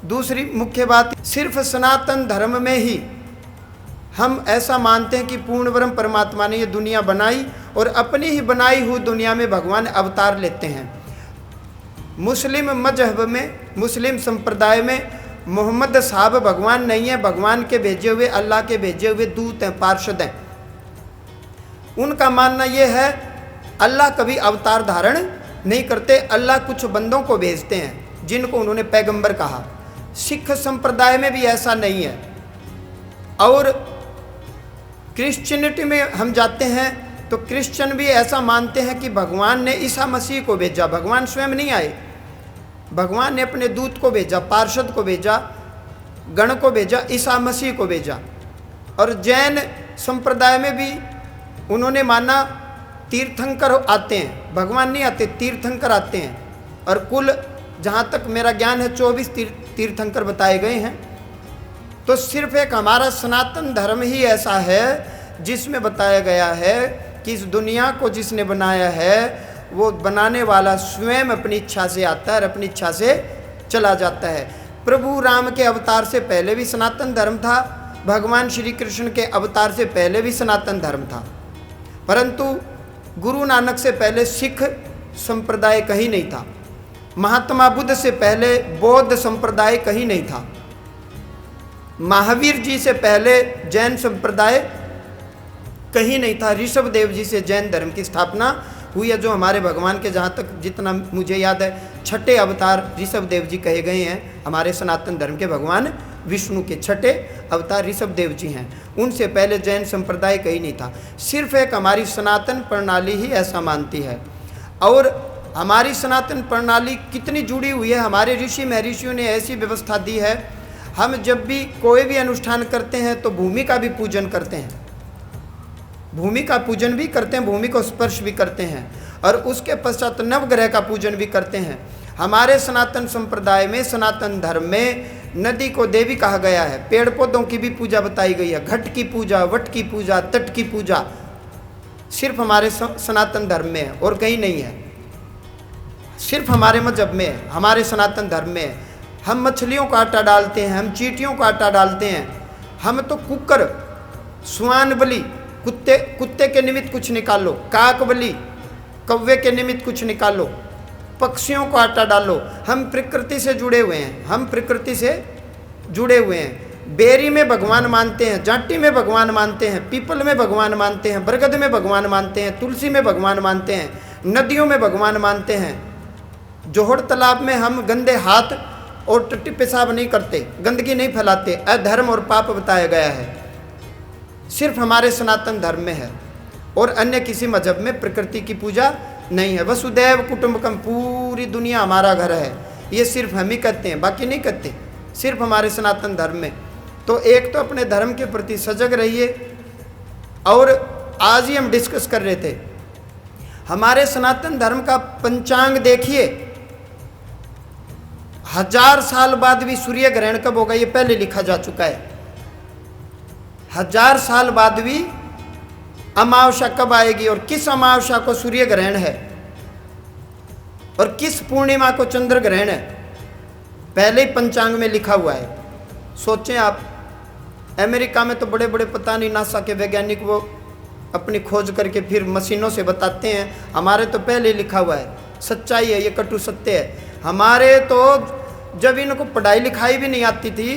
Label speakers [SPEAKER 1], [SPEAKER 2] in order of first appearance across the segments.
[SPEAKER 1] दूसरी मुख्य बात, सिर्फ सनातन धर्म में ही हम ऐसा मानते हैं कि पूर्ण ब्रह्म परमात्मा ने ये दुनिया बनाई और अपनी ही बनाई हुई दुनिया में भगवान अवतार लेते हैं। मुस्लिम मजहब में, मुस्लिम संप्रदाय में मोहम्मद साहब भगवान नहीं है, भगवान के भेजे हुए, अल्लाह के भेजे हुए दूत हैं, पार्षद हैं। उनका मानना ये है अल्लाह कभी अवतार धारण नहीं करते, अल्लाह कुछ बंदों को भेजते हैं जिनको उन्होंने पैगंबर कहा। सिख संप्रदाय में भी ऐसा नहीं है। और क्रिश्चियनिटी में हम जाते हैं तो क्रिश्चियन भी ऐसा मानते हैं कि भगवान ने ईसा मसीह को भेजा, भगवान स्वयं नहीं आए, भगवान ने अपने दूत को भेजा, पार्षद को भेजा, गण को भेजा, ईसा मसीह को भेजा। और जैन संप्रदाय में भी उन्होंने माना तीर्थंकर आते हैं, भगवान नहीं आते, तीर्थंकर आते हैं। और कुल जहाँ तक मेरा ज्ञान है 24 तीर्थंकर बताए गए हैं। तो सिर्फ एक हमारा सनातन धर्म ही ऐसा है जिसमें बताया गया है कि इस दुनिया को जिसने बनाया है वो बनाने वाला स्वयं अपनी इच्छा से आता है और अपनी इच्छा से चला जाता है। प्रभु राम के अवतार से पहले भी सनातन धर्म था, भगवान श्री कृष्ण के अवतार से पहले भी सनातन धर्म था, परंतु गुरु नानक से पहले सिख संप्रदाय कहीं नहीं था, महात्मा बुद्ध से पहले बौद्ध संप्रदाय कहीं नहीं था, महावीर जी से पहले जैन संप्रदाय कहीं नहीं था, ऋषभ देव जी से जैन धर्म की स्थापना हुई है। जो हमारे भगवान के जहाँ तक जितना मुझे याद है 6ठे अवतार ऋषभ देव जी कहे गए हैं। हमारे सनातन धर्म के भगवान विष्णु के 6ठे अवतार ऋषभ देव जी हैं, उनसे पहले जैन संप्रदाय कहीं नहीं था। सिर्फ एक हमारी सनातन प्रणाली ही ऐसा मानती है। और हमारी सनातन प्रणाली कितनी जुड़ी हुई है, हमारे ऋषि महर्षियों ने ऐसी व्यवस्था दी है, हम जब भी कोई भी अनुष्ठान करते हैं तो भूमि का भी पूजन करते हैं, भूमि का पूजन भी करते हैं, भूमि को स्पर्श भी करते हैं, और उसके पश्चात नवग्रह का पूजन भी करते हैं। हमारे सनातन संप्रदाय में, सनातन धर्म में नदी को देवी कहा गया है, पेड़ पौधों की भी पूजा बताई गई है, घट की पूजा, वट की पूजा, तट की पूजा सिर्फ हमारे सनातन धर्म में है और कहीं नहीं है, सिर्फ हमारे मजहब में है, हमारे सनातन धर्म में है। हम मछलियों का आटा डालते हैं, हम चींटियों का आटा डालते हैं, हम तो कुकर, स्वान बलि, कुत्ते के निमित्त कुछ निकालो, काक बलि, कौवे के निमित्त कुछ निकालो, पक्षियों को आटा डालो। हम प्रकृति से जुड़े हुए हैं, हम प्रकृति से जुड़े हुए हैं। बेरी में भगवान मानते हैं, जाटी में भगवान मानते हैं, पीपल में भगवान मानते हैं, बरगद में भगवान मानते हैं, तुलसी में भगवान मानते हैं, नदियों में भगवान मानते हैं। जोहड़ तालाब में हम गंदे हाथ और टट्टी पेशाब नहीं करते, गंदगी नहीं फैलाते, अधर्म और पाप बताया गया है। सिर्फ हमारे सनातन धर्म में है और अन्य किसी मजहब में प्रकृति की पूजा नहीं है। वसुदैव कुटुंबकम, पूरी दुनिया हमारा घर है, ये सिर्फ हम ही कहते हैं, बाकी नहीं कहते, सिर्फ हमारे सनातन धर्म में। तो एक तो अपने धर्म के प्रति सजग रहिए। और आज ही हम डिस्कस कर रहे थे, हमारे सनातन धर्म का पंचांग देखिए, 1000 साल बाद भी सूर्य ग्रहण कब होगा ये पहले लिखा जा चुका है। 1000 साल बाद भी अमावस्या कब आएगी और किस अमावस्या को सूर्य ग्रहण है और किस पूर्णिमा को चंद्र ग्रहण है, पहले ही पंचांग में लिखा हुआ है। सोचें आप, अमेरिका में तो बड़े बड़े पता नहीं नासा के वैज्ञानिक वो अपनी खोज करके फिर मशीनों से बताते हैं, हमारे तो पहले ही लिखा हुआ है, सच्चाई है, ये कटु सत्य है। हमारे तो जब इनको पढ़ाई लिखाई भी नहीं आती थी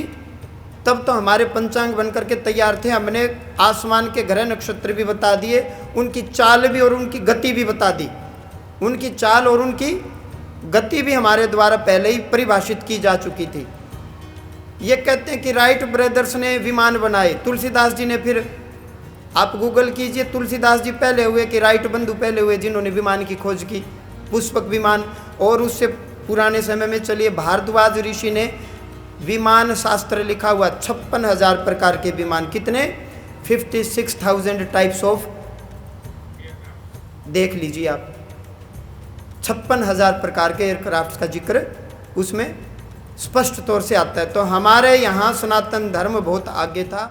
[SPEAKER 1] तब तो हमारे पंचांग बन करके तैयार थे, हमने आसमान के ग्रह नक्षत्र भी बता दिए, उनकी चाल भी और उनकी गति भी बता दी, उनकी चाल और उनकी गति भी हमारे द्वारा पहले ही परिभाषित की जा चुकी थी। ये कहते हैं कि राइट ब्रदर्स ने विमान बनाए, तुलसीदास जी ने, फिर आप गूगल कीजिए, तुलसीदास जी पहले हुए कि राइट बंधु पहले हुए जिन्होंने विमान की खोज की, पुष्पक विमान। और उससे पुराने समय में चलिए भारद्वाज ऋषि ने विमान शास्त्र लिखा हुआ, 56,000 प्रकार के विमान, कितने 56,000 टाइप्स ऑफ, देख लीजिए आप, 56,000 प्रकार के एयरक्राफ्ट का जिक्र उसमें स्पष्ट तौर से आता है। तो हमारे यहाँ सनातन धर्म बहुत आगे था।